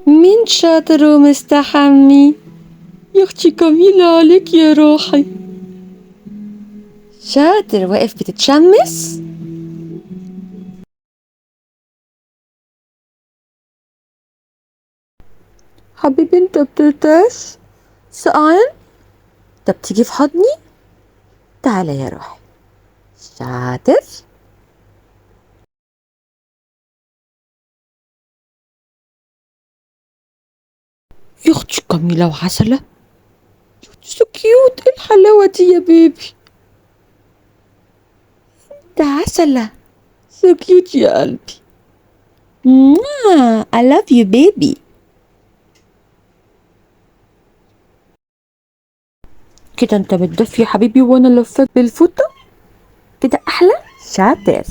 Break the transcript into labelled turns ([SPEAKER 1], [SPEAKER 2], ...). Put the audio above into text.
[SPEAKER 1] مين شاطر ومستحمي؟ يا اختي كميلة عليك يا روحي. شاطر واقف بتتشمس. حبيبي انت بترتاح؟ سقعان؟ طب تيجي في حضني؟ تعالى يا روحي. شاطر. يا اختي كميلة وعسلة. سو كيوت، ايه الحلاوة دي يا بيبي؟ ده عسلة. سو كيوت يا قلبي. I love you baby. كده انت بتدفي يا حبيبي وانا لفاك بالفوطة. كده احلى. شاطر.